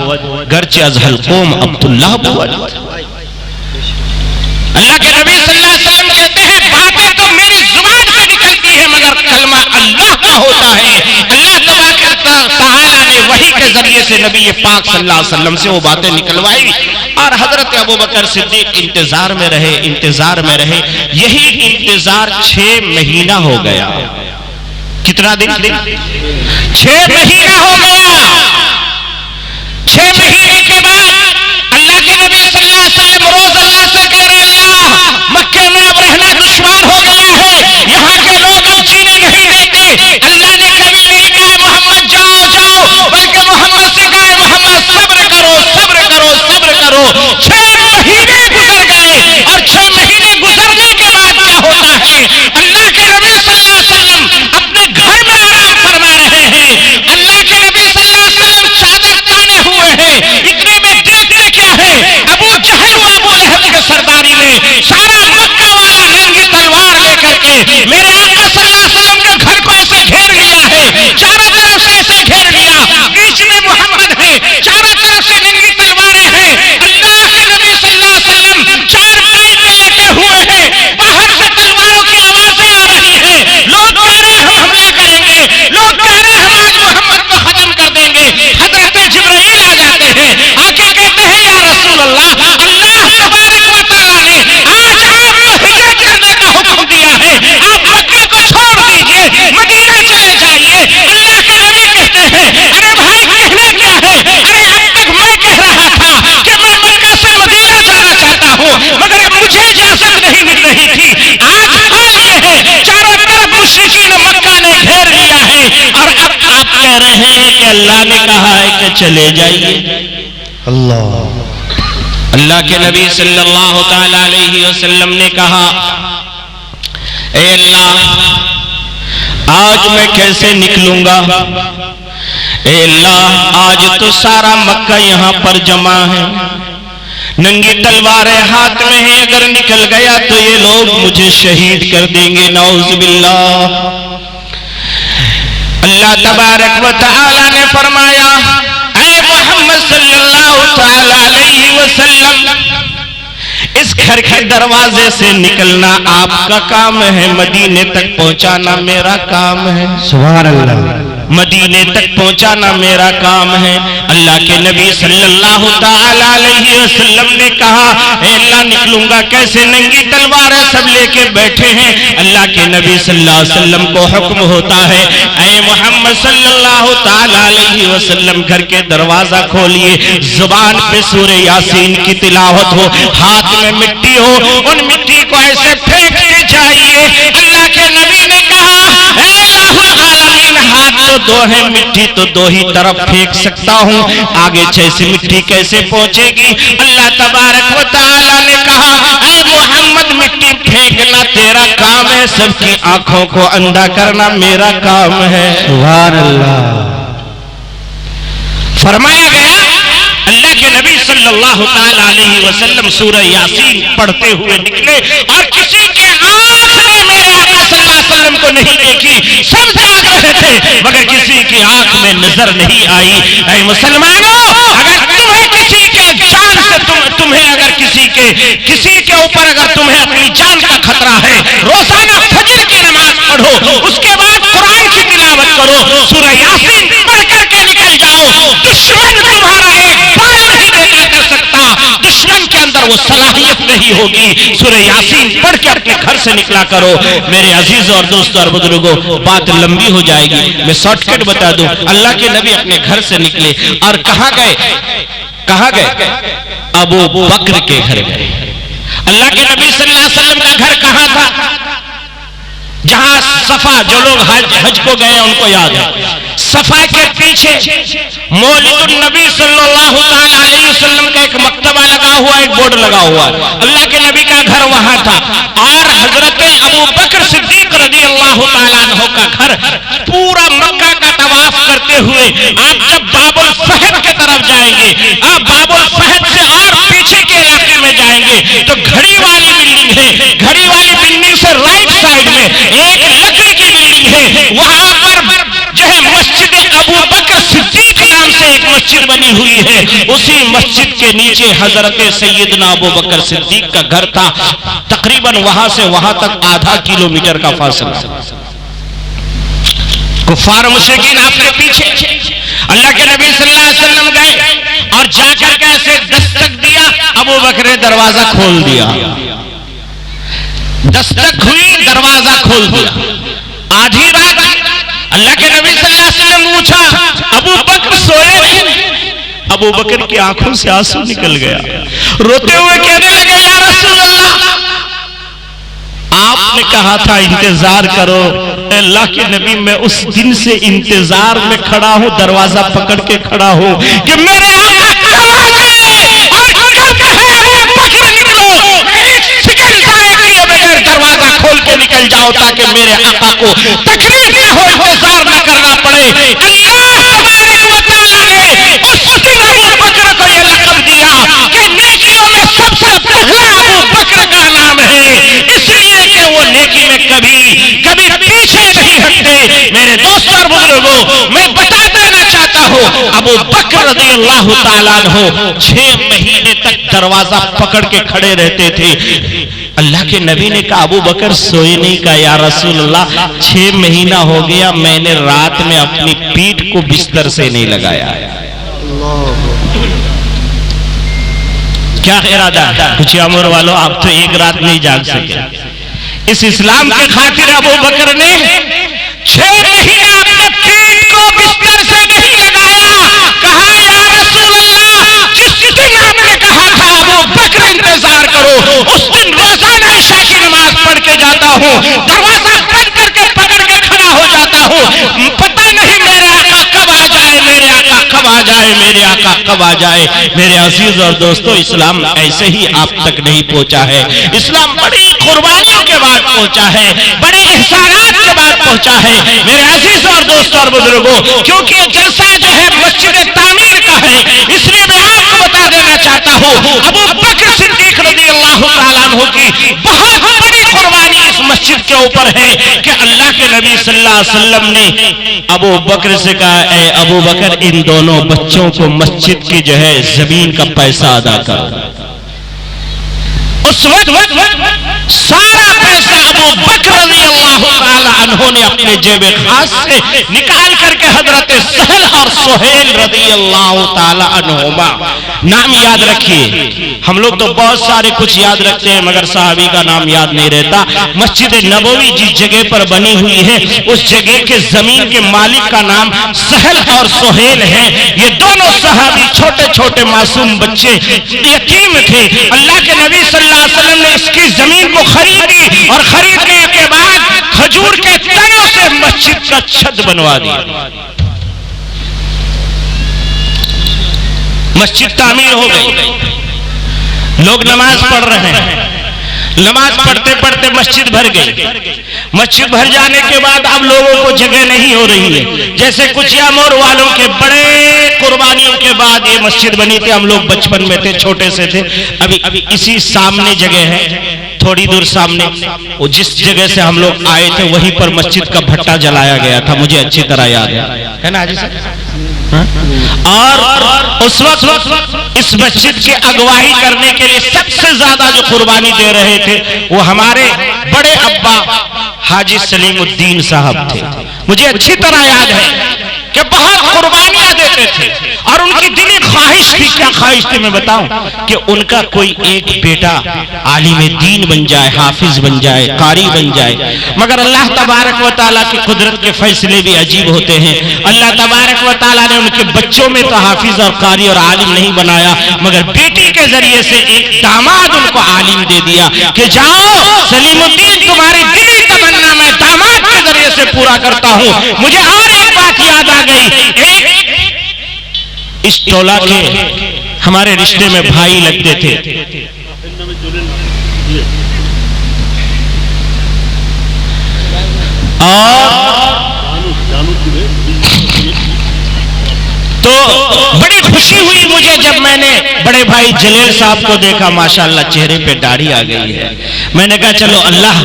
[SPEAKER 4] गर्चे अजहल कौम अब्दुल्लाह बुवद। अल्लाह के नबी सल्लल्लाहु अलैहि वसल्लम कहते हैं, बातें तो मेरी जुबान पे निकलती है मगर कलमा अल्लाह का होता है। अल्लाह तबारक तआला ने वही के जरिए से नबी पाक सल्लल्लाहु अलैहि वसल्लम से वो बातें निकलवाई। और हजरत अबू बकर सिद्दीक इंतजार में रहे, इंतजार में रहे। यही इंतजार 6 महीना हो गया। कितना दिन? 6 महीना हो गया। 6 महीने के बाद अल्लाह के नबी सल्लल्लाहु अलैहि वसल्लम रोज अल्लाह से कह रहे, अल्लाह मक्के में अब रहना दुश्वार हो गया है, यहाँ के लोग अब जीने नहीं देते। अल्लाह ने कभी नहीं कहा मोहम्मद जाओ जाओ, बल्कि मोहम्मद से कहा मोहम्मद सब्र करो सब्र करो सब्र करो। 6 महीने गुजर गए और 6 महीने गुजरने के बाद क्या होता है, अल्लाह के नबी सल्लल्लाहु अलैहि वसल्लम अपने घर में आराम फरमा रहे हैं। अल्लाह के नबी सल्लल्लाहु अलैहि वसल्लम चादर ताने हुए हैं। इतने में देखते क्या है, अबू जहल व अबू लहब के सरदारी में सारा मक्का वाला नंगी तलवार लेकर के मेरे आका सल्लल्लाहु अलैहि वसल्लम के घर को ऐसे घेर लिया है, चारों तरफ से ऐसे घेर लिया। बीच में मोहम्मद है, चारों तरफ से नंगी तलवारें हैं। अल्लाह के नबी सल्लल्लाहु अलैहि वसल्लम 4 पाई पे लेटे हुए हैं। बाहर से तलवारों की आवाजें आ रही हैं। लोग कह रहे हैं हम हमला करेंगे, लोग कह रहे हैं हम आज मोहम्मद को खत्म कर देंगे। हजरत जिब्राइल आ जाते हैं, आके कहते हैं या रसूल अल्लाह, अल्लाह तबारक व तआला ने आज आपको हिजरत करने का हुक्म दिया है, आप मक्का को छोड़ दीजिए, मदीना चले जाइए। अल्लाह के नबी कहते हैं, अरे भाई कहना क्या है, अरे अब तक मैं कह रहा था कि मैं मक्का से मदीना जाना चाहता हूँ, मगर मुझे इजाजत नहीं मिल रही थी। आज हाल ये है, चारों तरफ मुशरिकीन मक्का ने घेर लिया है और अब आप कह रहे हैं कि अल्लाह ने कहा है कि चले जाइए। अल्लाह के नबी सल्लल्लाहु ताला अलैहि वसल्लम ने कहा, ए अल्लाह आज मैं कैसे निकलूंगा? ए अल्लाह आज तो सारा मक्का यहाँ पर जमा है, नंगी तलवारें हाथ में है, अगर निकल गया तो ये लोग मुझे शहीद कर देंगे, नऊज़ बिल्लाह। अल्लाह तबारक व तआला ने फरमाया, ऐ मोहम्मद सल्लल्लाहु ताला अलैहि वसल्लम, इस घर के दरवाजे से निकलना आपका काम है, मदीने तक पहुंचाना मेरा काम है।
[SPEAKER 3] सुभान अल्लाह।
[SPEAKER 2] मदीने तक पहुंचाना मेरा काम है। अल्लाह के नबी सल्लल्लाहु ताला अलैहि वसल्लम ने कहा, ए अल्लाह निकलूंगा कैसे, नंगी तलवारें सब लेके बैठे हैं। अल्लाह के नबी सल्लल्लाहु अलैहि वसल्लम को हुक्म होता है, ऐ मोहम्मद सल्लल्लाहु ताला अलैहि वसल्लम घर के दरवाजा खोलिए, जुबान पे सूरह यासीन की तिलावत हो, हाथ में मिट्टी हो, उन मिट्टी को ऐसे फेंकते जाइए। अल्लाह के नबी ने कहा, ऐ इलाहुल आलमीन, हाथ तो 2 है, मिट्टी तो 2 ही तरफ फेंक सकता हूँ, आगे जैसे मिट्टी कैसे पहुंचेगी? अल्लाह तबारक व तआला ने कहा, ऐ मोहम्मद मिट्टी फेंकना तेरा काम है, है, सबकी आंखों को अंधा करना मेरा काम है।
[SPEAKER 3] सुभान अल्लाह।
[SPEAKER 2] फरमाया गया अल्लाह के नबी सल्लल्लाहु ताला अलैहि वसल्लम सूरह यासीन पढ़ते हुए निकले और किसी के आंख ने मेरे आका सल्लल्लाहु अलैहि वसल्लम को नहीं देखी, सब जाग रहे थे मगर किसी की आंख में नजर नहीं आई। ऐ मुसलमानों, अगर तुम्हें किसी के जान से तुम्हें अगर किसी के ऊपर अगर तुम्हें अपनी जान का खतरा है, रोजाना फजर की नमाज पढ़ो, उसके बाद कुरान की तिलावत करो, सूरह यासीन पढ़ करके निकल जाओ। दुश्मन तुम्हारा एक बार नहीं देखा कर सकता, दुश्मन के अंदर वो सलाहियत नहीं होगी। सूरह यासीन पढ़ के अपने घर से निकला करो। मेरे अजीज और दोस्तों और बुजुर्गों, बात लंबी हो जाएगी, मैं शॉर्टकट बता दूं। अल्लाह के नबी अपने घर से निकले और कहां गए? अबू बकर के घर गए। अल्लाह के नबी सल्लल्लाहु अलैहि वसल्लम का घर कहां था? जहां सफा, जो लोग हज को गए उनको याद है, सफा के पीछे मौलिदुन नबी सल्लल्लाहु अलैहि वसल्लम का एक मक्तबा लगा हुआ, एक बोर्ड लगा हुआ। अल्लाह के नबी का घर वहां था और हजरत अबू बकर सिद्दीक रज़ियल्लाहु ताला अन्हु का घर पूरा मक्का का तवाफ करते हुए आप जब बाबुल फहद के तरफ जाएंगे, आप बाबुल फहद से और पीछे के इलाके में जाएंगे तो घड़ी वाली बिल्डिंग है। घड़ी वाली बिल्डिंग से राइट साइड में एक लकड़ी की बिल्डिंग है, वहां पर जो है मस्जिद अबू बकर सिद्दीक नाम से एक मस्जिद बनी हुई है। उसी मस्जिद के नीचे हजरत सैयदना अबू बकर सिद्दीक का घर था। तकरीबन वहां से वहां तक आधा किलोमीटर का फासला। कुफार मुशरिकीन आपके पीछे। अल्लाह के नबी सल्लल्लाहु अलैहि वसल्लम गए और जाकर के ऐसे दस्तक दिया, अबू बकर ने दरवाजा खोल दिया। दस्तक हुई, दरवाजा खोल दिया। आधी रात अल्लाह के नबी सल्लल्लाहु अलैहि वसल्लम पूछा, अबू बकर सोए नहीं? अबू बकर की आंखों से आंसू निकल गया, रोते हुए कहने लगे, या रसूल अल्लाह, आपने कहा था इंतजार करो। अल्लाह के नबी, मैं उस दिन से इंतजार में खड़ा हूं, दरवाजा पकड़ के खड़ा हूं कि मेरे आका कब आ जाए और कब कहे अबू बकर निकलो। एक सेकंड जाए किए बगैर दरवाजा खोल के निकल जाओ ताकि मेरे आका को तकलीफ न हो, इंतजार न करना पड़े। अल्लाह तबारक व तआला ने उस दिन अबू बकर को यह लक़ब दिया कि नेकियों में सबसे पहला अबू बकर का नाम है, इसलिए कि वो नेकी में कभी पीछे नहीं हटते। मेरे दोस्तों और बुजुर्गों, मैं बता देना चाहता हूं, अबू बकर रज़ियल्लाहु ताला अन्हु 6 महीने तक दरवाजा पकड़ के खड़े रहते थे। अल्लाह के नबी ने कहा, अबू बकर सोए नहीं? कहा, या रसूल अल्लाह, 6 महीना हो गया मैंने रात में अपनी पीठ को बिस्तर से नहीं लगाया। क्या इरादा? कुछ अमर वालों, आप तो एक रात नहीं जाग सके। इस इस्लाम के खातिर अबू बकर ने 6 महीने अपने पीठ को बिस्तर से नहीं लगाया। कहा, या रसूल अल्लाह, जिस दिन आपने कहा था अबू बकर इंतजार करो, उस दिन रोजाना इशा की नमाज पढ़ के जाता हूँ, दरवाजा बंद करके पकड़ के खड़ा हो जाता हूँ। पता नहीं मेरे आका कब आ जाए, मेरे आका कब आ जाए, मेरे आका कब आ जाए। मेरे अजीज और दोस्तों, इस्लाम ऐसे ही आप तक नहीं पहुंचा है। इस्लाम बड़ी कुर्बानियों के बाद पहुंचा है, बड़े एहसानात के बाद पहुंचा है। मेरे अजीज और दोस्तों और बुजुर्गों, क्योंकि ये जलसा जो है मस्जिद तामीर का है, इसलिए मैं आपको बता देना चाहता हूँ, अबू बकर सिद्दीक रज़ियल्लाहु ताला अन्हु की बहुत बड़ी कुर्बानी इस मस्जिद के ऊपर है कि अल्लाह के नबी सल्लल्लाहु अलैहि वसल्लम ने अबू बकर से कहा, ए अबू बकर, इन दोनों बच्चों को मस्जिद की जो है जमीन का पैसा अदा करो। उस वक्त सारा पैसा अबू बकर रज़ियल्लाहु ताला अन्हु ने अपने जेब खास से निकाल करके हजरत सहल और सुहेल रज़ियल्लाहु ताला अन्हुमा, नाम याद रखिए। हम लोग तो बहुत सारे कुछ याद रखते हैं मगर सहाबी का नाम याद नहीं रहता। मस्जिद नबवी जिस जगह पर बनी हुई है, उस जगह के जमीन के मालिक का नाम सहल और सुहेल है। ये दोनों सहाबी छोटे छोटे मासूम बच्चे यतीम थे। अल्लाह के नबी सल्लल्लाहु अलैहि वसल्लम ने इसकी जमीन को खरीदी और खरीदने के बाद खजूर के तनों से मस्जिद का छत बनवा दिया। मस्जिद तामीर हो गई, लोग नमाज पढ़ रहे हैं। नमाज पढ़ते पढ़ते मस्जिद भर गई।
[SPEAKER 4] मस्जिद भर जाने के बाद अब लोगों को जगह नहीं हो रही है। जैसे कुचिया मोड़ वालों के बड़े कुर्बानियों के बाद ये मस्जिद बनी थी। हम लोग बचपन में थे, छोटे से थे। अभी इसी सामने जगह है, थोड़ी दूर सामने, वो जिस जगह से हम लोग आए थे वहीं पर मस्जिद का भट्टा जलाया गया था, मुझे अच्छी तरह याद है ना हाजी साहब। और उस वक्त इस मस्जिद की अगुवाई करने के लिए सबसे ज्यादा जो कुर्बानी दे रहे थे वो हमारे बड़े अब्बा हाजी सलीमुद्दीन साहब थे। मुझे अच्छी तरह याद है कि बहुत कुर्बानियां देते थे और उनकी दिली ख्वाहिश थी। क्या ख्वाहिश थी मैं बताऊं? कि उनका कोई एक बेटा आलिम दीन बन जाए, हाफिज बन जाए, कारी बन जाए। मगर अल्लाह तबारक व तआला की कुदरत के फैसले भी अजीब होते हैं। अल्लाह तबारक व तआला ने उनके बच्चों में तो हाफिज और कारी और आलिम नहीं बनाया, मगर बेटी के जरिए से एक दामाद उनको आलिम दे दिया कि जाओ सलीमुद्दीन, तुम्हारी दिली तमन्ना मैं दामाद के जरिए से पूरा करता हूं। मुझे और एक बात याद आ गई, एक इस टोला के हमारे रिश्ते में भाई लगते थे, और तो बड़ी खुशी हुई मुझे जब मैंने बड़े भाई जलील साहब को देखा। माशाअल्लाह चेहरे पे दाढ़ी आ गई है। मैंने कहा चलो अल्लाह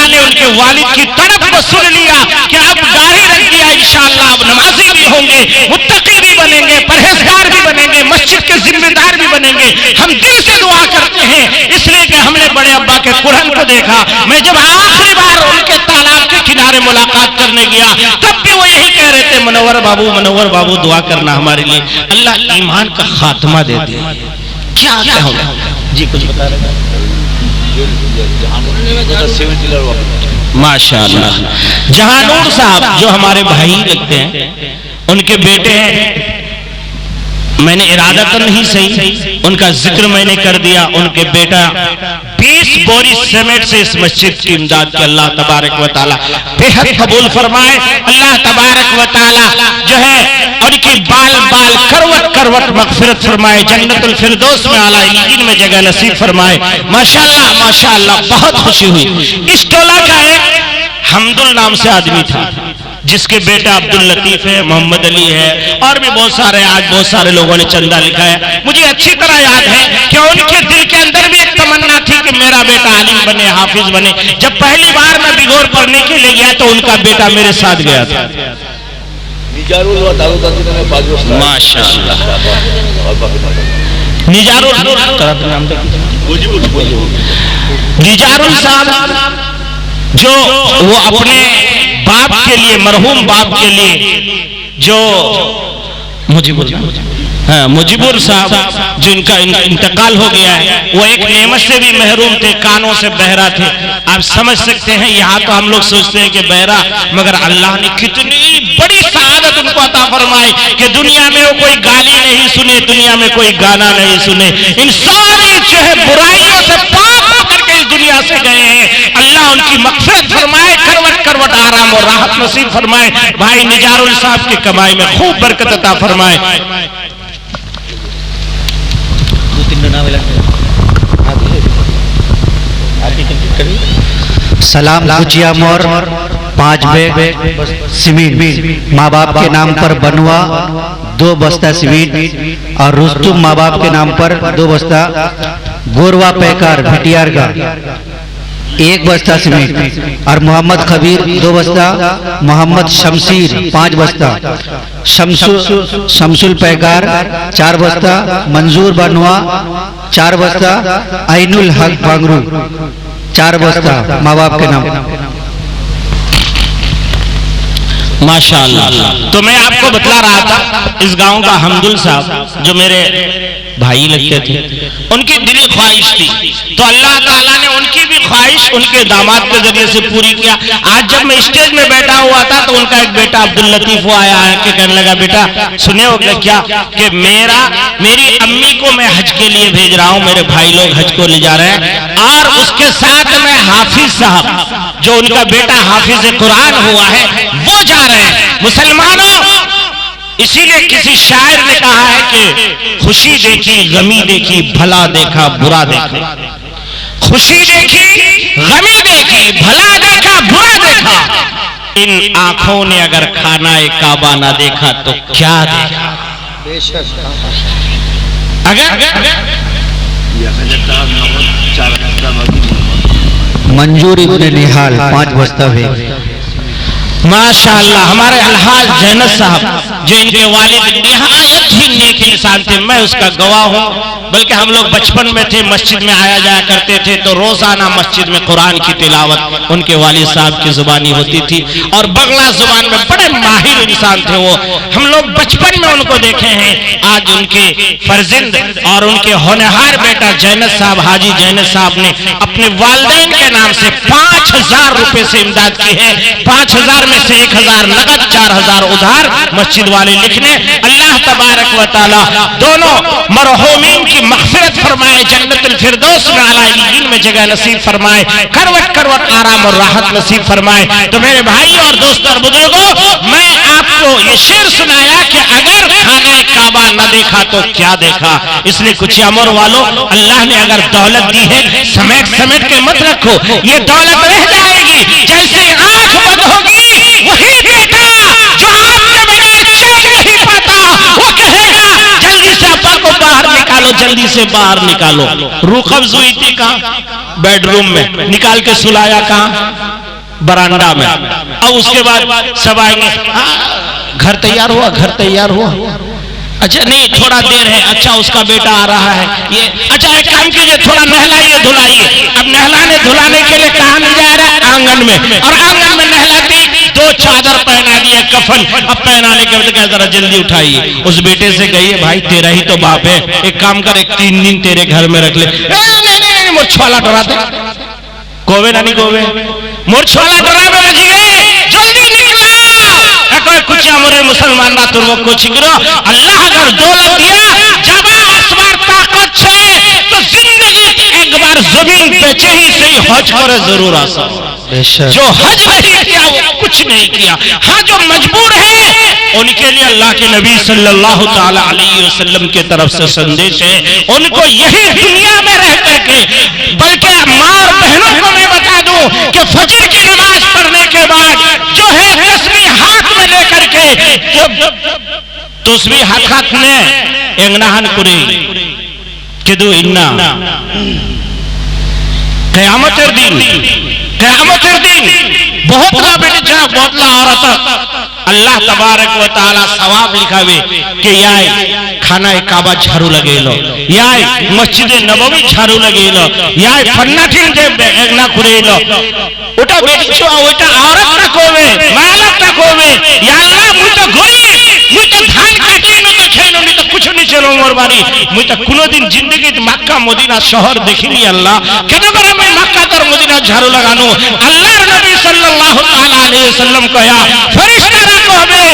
[SPEAKER 4] ने उनके वालिद की तड़प को सुन लिया कि अब दाढ़ी रख दिया, इंशाअल्लाह अब नमाजी भी होंगे, मुत्तकी भी बनेंगे, परहेजगार भी बनेंगे, मस्जिद के जिम्मेदार भी बनेंगे। हम दिल से दुआ करते हैं इसलिए कि हमने बड़े अब्बा के कुरहन को देखा। मैं जब आखिरी बार उनके तालाब के किनारे मुलाकात करने गया तब भी वो यही कह रहे थे, मनोवर बाबू दुआ करना हमारे लिए, अल्लाह ईमान का खात्मा दे दे। क्या कहूं जी, कुछ बता रहे माशाअल्लाह। जहानूर साहब जो हमारे भाई लगते हैं, उनके बेटे हैं, मैंने इरादा तो नहीं सही, उनका जिक्र मैंने कर दिया। उनके बेटा 20 बोरी सीमेंट से इस मस्जिद की इमदाद के अल्लाह तबारक व तआला बेहद कबूल फरमाए। अल्लाह तबारक व तआला जो है उनकी बाल करवट मगफिरत फरमाए, जन्नतुल फिरदौस में आला इल्लीन में जगह नसीब फरमाए। माशाअल्लाह बहुत खुशी हुई। इस टोला का एक हमदुल नाम से आदमी था जिसके बेटा अब्दुल लतीफ है, मोहम्मद अली है, और भी बहुत सारे, आज बहुत सारे लोगों ने चंदा लिखा है। मुझे अच्छी तरह याद है कि उनके दिल के अंदर भी एक तमन्ना थी कि मेरा बेटा आलिम बने, हाफिज बने। जब पहली बार मैं बिगोर पढ़ने के लिए गया तो उनका बेटा मेरे साथ गया था। माशाअल्लाह। निजारुल साहब जो वो अपने बाप के लिए, मरहूम बाप के लिए, जो मुजीबुर साहब जिनका इंतकाल हो गया है, वो एक नेमत से भी महरूम थे, कानों से बहरा थे। आप समझ सकते हैं, यहाँ तो हम लोग सोचते हैं कि बहरा, मगर अल्लाह ने कितनी बड़ी सआदत उनको अता फरमाई कि दुनिया में वो कोई गाली नहीं सुने, दुनिया में कोई गाना नहीं सुने। इन सारी जो है बुराइयों से पाक होकर के इस दुनिया से गए हैं। अल्लाह उनकी मग़फ़िरत फरमाए, करवट आराम और राहत नसीब फरमाए। भाई निजारुल साहब की कमाई में खूब बरकत अता फरमाए।
[SPEAKER 3] सलाम कुचिया मोर 5 बैग सीमेंट माँ बाप के नाम पर बनवा 2 बस्ता सीमेंट, और रुस्तुम माँ बाप के नाम पर 2 बस्ता, गोरवा पैकार भिटियार का 1 बस्ता सीमेंट, और मोहम्मद खबीर 2 बस्ता, मोहम्मद शमशीर 5 बस्ता, शमसुल पैकार 4 बस्ता, मंजूर बनवा 4 बस्ता, आइनुल हक भांगरू 4 बस्ता माँ बाप के नाम।
[SPEAKER 4] माशाअल्लाह। तो मैं आपको बतला रहा था, इस गांव का हमदुल साहब जो मेरे भाई लगते थे, उनकी दिली ख्वाहिश थी, तो अल्लाह ताला ने उनकी भी ख्वाहिश उनके दामाद के जरिए से पूरी किया। आज जब मैं स्टेज में बैठा हुआ था तो उनका एक बेटा अब्दुल लतीफ आया है कि कहने लगा, बेटा सुने हो क्या कि मेरी अम्मी को मैं हज के लिए भेज रहा हूँ, मेरे भाई लोग हज को ले जा रहे हैं, और उसके साथ में हाफिज साहब जो उनका बेटा हाफिज कुरान हुआ है वो जा रहे हैं। मुसलमानों, इसीलिए किसी शायर ने कहा है कि खुशी देखी, गमी देखी, भला देखा, बुरा देखा। खुशी देखी, गमी देखी, भला देखा, बुरा देखा? इन आंखों ने अगर खाना एक काबा ना देखा तो क्या देखा?
[SPEAKER 3] मंजूर इब्ने निहाल 5 बस्ता है।
[SPEAKER 4] माशाअल्लाह, हमारे अलहाज जैनत साहब जो इनके वालिद निहायत ही नेक इंसान थे, मैं उसका गवाह हूँ। बल्कि हम लोग बचपन में थे, मस्जिद में आया जाया करते थे, तो रोजाना मस्जिद में कुरान की तिलावत उनके वालिद साहब की जुबानी होती थी और बंगला जुबान में बड़े माहिर इंसान थे वो। हम लोग बचपन में उनको देखे हैं। आज उनके फर्जिंद और उनके होनहार बेटा जैनत साहब, हाजी जैनत साहब ने अपने वालिदैन के नाम से 5000 रुपए से इमदाद की है। 5000 में से 1000 नगद, 4000 उधार मस्जिद वाले लिखने। अल्लाह तबारक व तआला दोनों मरहूमीन की मग़फ़िरत फरमाए, जन्नतुल फिरदौस में आला इल्लीन में जगह नसीब फरमाए, करवट करवट आराम और राहत नसीब फरमाए। तो मेरे भाई और दोस्तों और बुजुर्गों, मैं आपको ये शेर सुनाया कि अगर खाना काबा न देखा तो क्या देखा। इसलिए कुछ अमर वालों, अल्लाह ने अगर दौलत दी है, समेट समेट के मत रखो, ये दौलत रह जाएगी। जैसे आंख बंद होगी, वही बेटा जो आपके बगैर चैन नहीं पाता, वो कहेगा जल्दी से अब्बा को बाहर निकालो, जल्दी से बाहर निकालो। रूह कब्ज हुई थी कहाँ? बेडरूम में। निकाल के सुलाया कहाँ? बरांडा में। अब उसके बाद सब आएंगे, घर तैयार हुआ, घर तैयार हुआ। अच्छा नहीं, थोड़ा देर है। अच्छा उसका बेटा आ रहा है, ये अच्छा एक काम कीजिए, थोड़ा नहलाइए धुलाइए। अब नहलाने धुलाने के लिए कहाँ ले जा रहा है? आंगन में। और आंगन में नहलाती 2 चादर पहना दिया, कफन। अब पहनाने के बाद जरा जल्दी उठाइए। उस बेटे से कहिए भाई तेरा ही तो बाप है, एक काम कर, 3 दिन तेरे घर में रख ले। नहीं, मुर्छवाला डरा दे, कोवे ना नहीं कोवे, मुर्छवाला डरा में बच गए, जल्दी निकला। कुछ हमारे मुसलमान बात वो कुछ करो। अल्लाह अगर दौलत दिया, जब आसमान ताकत है तो जिंदगी एक बार जमीन पे ही सही हज करे जरूर आसा। जो हज नहीं किया वो कुछ नहीं किया। हाँ, जो मजबूर है उनके लिए अल्लाह के नबी सल्लल्लाहु ताला अलैहि वसल्लम के तरफ से संदेश है, उनको यही दुनिया में रह करके, बल्कि माँ और बहनों को मैं बता दूं कि फजर की नमाज पढ़ने के बाद जो है तस्बीह हाथ में लेकर के, तस्बीह हाथ ने एंगनाहन कुरी किदु इन्ना क़यामतेर दिन, क़यामतेर दिन बहुत ला बेटा, बहुत ला औरत अल्लाह तबारक व तआला सवाब लिखावे कि याय खाना काबा झाड़ू लगेलो, याय मस्जिद नबवी झाड़ू लगेलो, याय फन्ना ठीक दे एगना खुरेलो। ওটা বেরিছো, ওটা औरत না কোবে, মালাক না কোবে। ইয়া আল্লাহ, মুই তো গরিব, মুই তো ধান কাটি নো তো খাইনো নি, তো কিছু নি চলো মোর বাড়ি। মুই তো কোনোদিন জিন্দেগিতে মক্কা মদিনা শহর দেখিনি। আল্লাহ কেন করে আমি মক্কা আর মদিনা ঝাড়ু লাগানো? আল্লাহর নবী সাল্লাল্লাহু তাআলা আলাইহি ওয়াসাল্লাম কয়া, ফেরেশতারা কবে,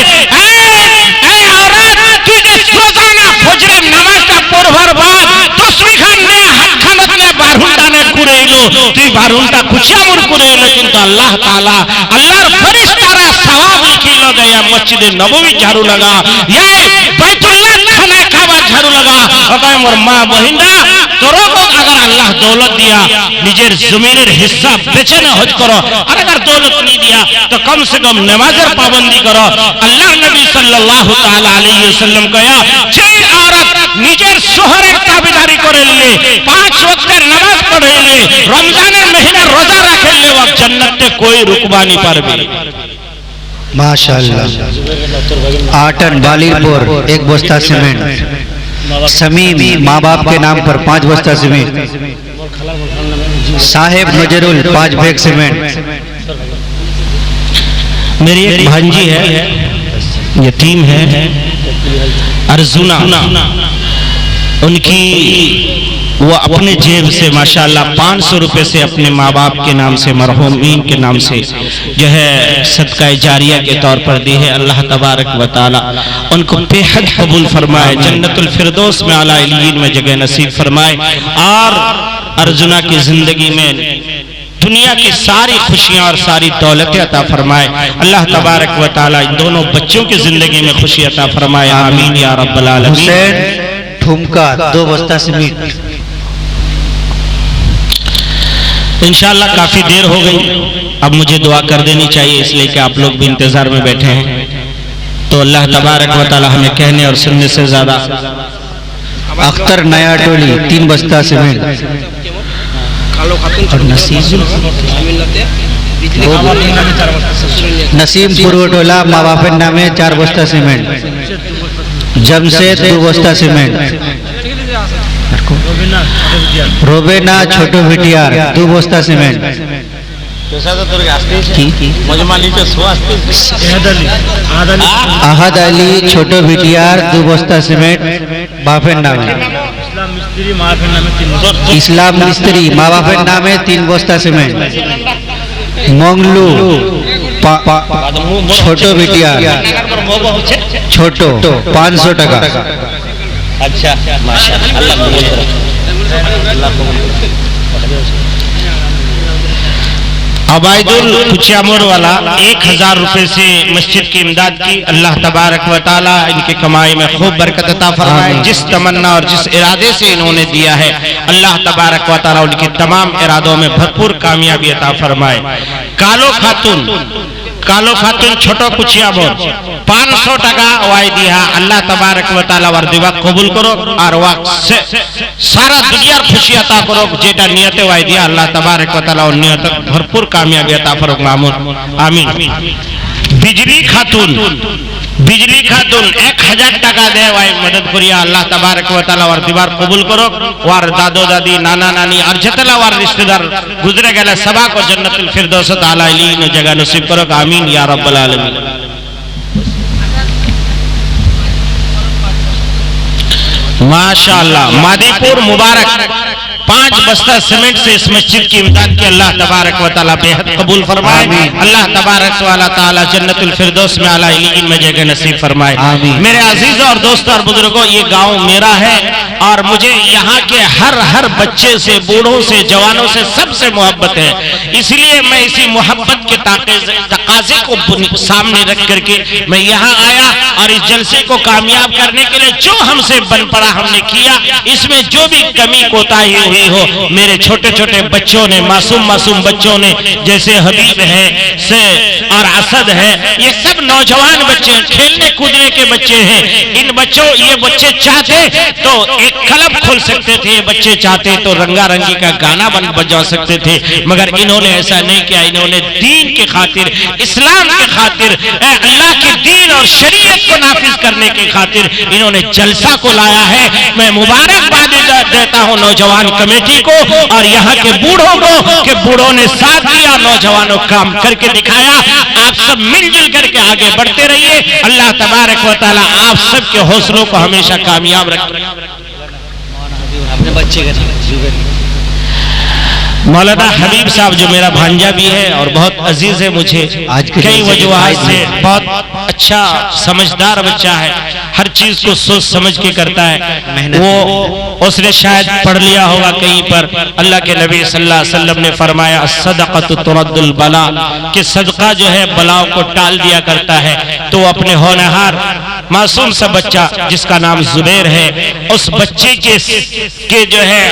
[SPEAKER 4] এই औरत তুই যে রোজানা ফজরের নামাজটা পড়বার বাদ তসবিহ খান নে হাত খানত নে বারহুন্ডা নে কুড়াইলো, তুই বারহুন্ডা খুশিয়ামুর কুড়াইলো, কিন্তু আল্লাহ তাআলা আল্লাহর ফেরেশতারা সওয়াব লিখিলো গয়া মসজিদে নববী ঝাড়ু লাগা, ইয়া বাইতুল্লাহ খানা কাবা ঝাড়ু লাগা। অতএব মোর মা বহিনরা, তোরও अगर अल्लाह दौलत दिया, निजेर जमीনের हिस्सा बेचे ना हज करो। और अगर दौलत नहीं दिया तो कम से कम नमाजेर पाबंदी करो। अल्लाह नबी सल्लल्लाहु ताला अलैहि वसल्लम कया, जे औरत निजेर शोहरेर ताबेदारी करेले, 5 वक्तेर नामाज पढ़ेले, रमजानेर महीना रोजा राखेले, वो जन्नते कोई रुकवा नहीं पारबे।
[SPEAKER 3] माशाअल्लाह। आटन बालीपुर 1 बस्ता सीमेंट। समीम माँ बाप के नाम पर 5 बस्ता सीमेंट। साहेब नजरुल 5 बैग सीमेंट।
[SPEAKER 4] मेरी एक भांजी है, यतीम है, अर्जुना, उनकी वो अपने जेब से माशाअल्लाह 500 रुपए से अपने माँ बाप के नाम से, मरहूमीन के नाम से जो है सदका जारिया के तौर पर दी है। अल्लाह तबारक व तआला उनको बेहद कबूल फरमाए, जन्नतुल फिरदौस में आला इल्लीन में जगह नसीब फरमाए, और अर्जुना की जिंदगी में दुनिया की सारी खुशियां और सारी दौलतें अता फरमाए। अल्लाह तबारक व तआला इन दोनों बच्चों की जिंदगी में खुशी अता फरमाए। आमीन या रब्बल आलमीन।
[SPEAKER 3] हुसैन ठुमका 2 बस्ता सीमेंट।
[SPEAKER 4] इंशाअल्लाह काफी देर हो गई।
[SPEAKER 2] अब मुझे दुआ कर देनी चाहिए, इसलिए कि आप लोग भी इंतजार में बैठे हैं। तो अल्लाह तबारक व तआला हमें कहने और सुनने से ज्यादा।
[SPEAKER 3] अख्तर नया टोली 3 बस्ता सीमेंट और नसीम पूर्व टोला माँ बापेर नामे 4 बस्ता सीमेंट, जमशेद 2 बस्ता सीमेंट, रोबेना छोटो भिटियार 2 बस्ता सीमेंट, अहद अली छोटो भिटियार 2 बस्ता सीमेंट बापेर नामे, इस्लाम मिस्त्री माँ बापेर नामे 3 बस्ता सीमेंट, मंगलू छोटो भिटियार छोटो 500 टाका।
[SPEAKER 4] अच्छा अबायदुल कुचियामोर वाला 1000 रुपए से मस्जिद की इमदाद की। अल्लाह तबारक व तआला इनके कमाई में खूब बरकत अता फरमाए। जिस तमन्ना और जिस इरादे से इन्होंने दिया है अल्लाह तबारक व तआला उनके तमाम इरादों में भरपूर कामयाबी अता फरमाए। कालो खातून छोटो कुचियामोर 500 टाका वाई दिया। अल्लाह तबारक व तआला वर दिवा कबूल करो और से सारा दुनियार खुशी अता करो। जेटा नियते वाई दिया अल्लाह तबारक व तआला नियत भरपूर कामयाबी अता फरो। आमीन। बिजली खातून 1000 टाका दे वाई मदद करिया। अल्लाह तबारक व तआला वर दीवार कबूल करो। वार दादो दादी नाना नानी और जतला वार रिश्तेदार गुजरे गए सबा को जन्नतुल फिरदौस आला इली जगह नसीब करो। आमीन या रब्बल आलमीन। माशाअल्लाह मादीपुर मुबारक 5 बस्ता सीमेंट से इस मस्जिद की इमदाद की। अल्लाह तबारक व तआला बेहद कबूल फरमाए। अल्लाह तबारक व तआला जन्नतुल फिरदौस में आला इल्लीन में जगह नसीब फरमाए। मेरे अजीजों और दोस्तों और बुजुर्गों, ये गांव मेरा है और मुझे यहाँ के हर बच्चे से बूढ़ों से जवानों से सबसे मोहब्बत है। इसलिए मैं इसी मोहब्बत के तकाजे को सामने रख करके मैं यहाँ आया और इस जलसे को कामयाब करने के लिए जो हमसे बन पड़ा हमने किया। इसमें जो भी कमी कोताही हुई हो मेरे छोटे छोटे बच्चों ने, मासूम बच्चों ने, जैसे हबीब है से और असद है, ये सब नौजवान बच्चे खेलने कूदने के बच्चे हैं। इन बच्चों ये बच्चे चाहते तो एक क्लब खोल सकते थे, ये बच्चे चाहते तो रंगारंगी का गाना बजा सकते थे, मगर इन्होंने ऐसा नहीं किया। इन्होंने दीन के खातिर, इस्लाम के खातिर, अल्लाह के दीन और शरीयत को नाफिज करने के खातिर इन्होंने जलसा को लाया है। मैं मुबारकबाद देता हूँ नौजवान कमेटी को और यहाँ के बूढ़ों को कि बूढ़ों ने साथ दिया, नौजवानों काम करके दिखाया। आप सब मिलजुल करके आगे बढ़ते रहिए। अल्लाह तबारक व तआला आप सबके हौसलों को हमेशा कामयाब रखे।
[SPEAKER 3] अपने बच्चे का
[SPEAKER 2] मौलाना हबीब साहब जो मेरा भांजा भी है और बहुत अजीज है मुझे, कई वजूहात से बहुत अच्छा समझदार बच्चा है, हर चीज को सोच समझ के करता है। वो उसने शायद पढ़ लिया होगा कहीं पर, अल्लाह के नबी सल्लल्लाहु अलैहि वसल्लम ने फरमाया सदक़तु तुरद्दुल बला, कि सदका जो है बलाओं को टाल दिया करता है। तो अपने होनहार मासूम सा बच्चा जिसका नाम जुबैर है, उस बच्चे के जो है